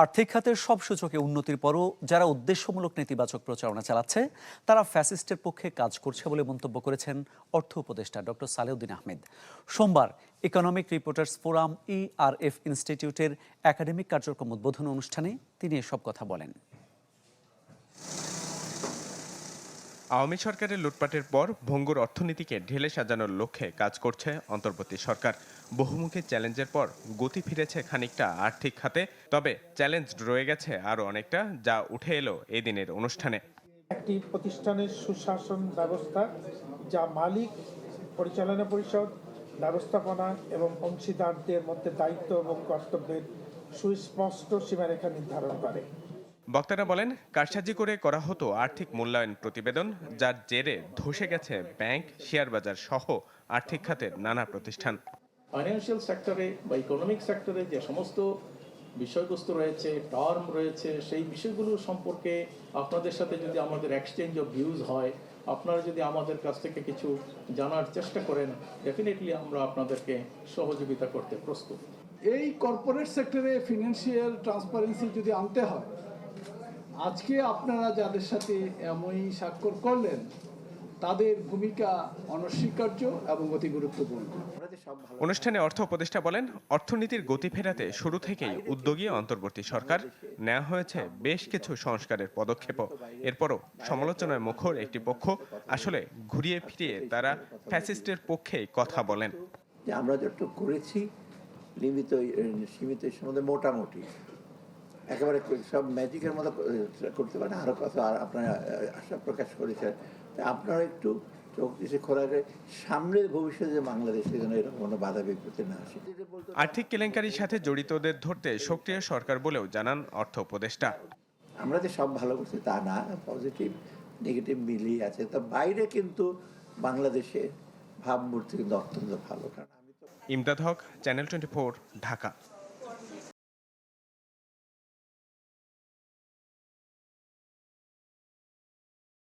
আর্থিক খাতের সব সূচকে উন্নতির পরও যারা উদ্দেশ্যমূলক নেতিবাচক প্রচারণা চালাচ্ছে তারা ফ্যাসিস্টের পক্ষে কাজ করছে বলে মন্তব্য করেছেন অর্থ উপদেষ্টা ডক্টর সালেউদ্দিন আহমেদ। সোমবার ইকোনমিক রিপোর্টার্স ফোরাম ইআরএফ ইনস্টিটিউটের একাডেমিক কার্যক্রম উদ্বোধন অনুষ্ঠানে তিনি এসব কথা বলেন। আওয়ামী সরকারের লুটপাটের পর ভঙ্গুর অর্থনীতিকে ঢেলে সাজানোর লক্ষ্যে কাজ করছে অন্তর্বর্তী সরকার। বহুমুখী চ্যালেঞ্জের পর গতি ফিরেছে খানিকটা আর্থিক খাতে, তবে চ্যালেঞ্জ রয়ে গেছে আরও অনেকটা, যা উঠে এলো এই দিনের অনুষ্ঠানে। একটি প্রতিষ্ঠানের সুশাসন ব্যবস্থা যা মালিক, পরিচালনা পরিষদ, ব্যবস্থাপনা এবং অংশীদারদের মধ্যে দায়িত্ব এবং কর্তব্যের সুস্পষ্ট সীমারেখা নির্ধারণ করে। বক্তারা বলেন, কারসাজি করে করা হতো আর্থিক মূল্যায়ন প্রতিবেদন, যার জেরে ধসে গেছে ব্যাংক, শেয়ার বাজার সহ আর্থিক খাতের নানা প্রতিষ্ঠান। ফাইন্যান্সিয়াল সেক্টরে বা ইকোনমিক সেক্টরে যে সমস্ত বিষয়বস্তু রয়েছে, টার্ম রয়েছে, সেই বিষয়গুলো সম্পর্কে আপনাদের সাথে যদি আমাদের এক্সচেঞ্জ অফ ভিউজ হয়, আপনারা যদি আমাদের কাছ থেকে কিছু জানার চেষ্টা করেন, ডেফিনেটলি আমরা আপনাদেরকে সহযোগিতা করতে প্রস্তুত। এই কর্পোরেট সেক্টরে ফিনান্সিয়াল ট্রান্সপারেন্সি যদি আনতে হয়, আজকে আপনারা যাদের সাথে এমনই স্বাক্ষর করলেন তাদের ভূমিকা অনস্বীকার্য এবং অতি গুরুত্বপূর্ণ। অনুষ্ঠানে অর্থ উপদেষ্টা বলেন, অর্থনীতির গতি ফেরাতে শুরু থেকেই উদ্যোগী অন্তর্বর্তী সরকার, নেওয়া হয়েছে বেশ কিছু সংস্কারের পদক্ষেপও। এরপরও সমালোচনায় মুখর একটি পক্ষ আসলে ঘুরিয়ে ফিরিয়ে তারা ফ্যাসিস্টের পক্ষেই কথা বলেন। আমরা যতটুকু করেছি সীমিত সম্বন্ধে মোটামুটি একেবারে সব ম্যাজিকের মতো করতে পারে, আরো কথা আপনারা আশা প্রকাশ করেছেন। আপনারা একটু চোখ দিশে খোলা করে সামনের ভবিষ্যতে বাংলাদেশে যেন এরকম কোনো বাধা বিপত্তি না আসে। আর্থিক কেলেঙ্কারির সাথে জড়িতদের ধরতে সক্রিয় সরকার বলেও জানান অর্থ উপদেষ্টা। আমরা যে সব ভালো করছি তা না, পজিটিভ নেগেটিভ মিলিয়ে আছে। তো বাইরে কিন্তু বাংলাদেশে ভাবমূর্তি কিন্তু অত্যন্ত ভালো। কারণ ইমদাদ হক, চ্যানেল 24, ঢাকা।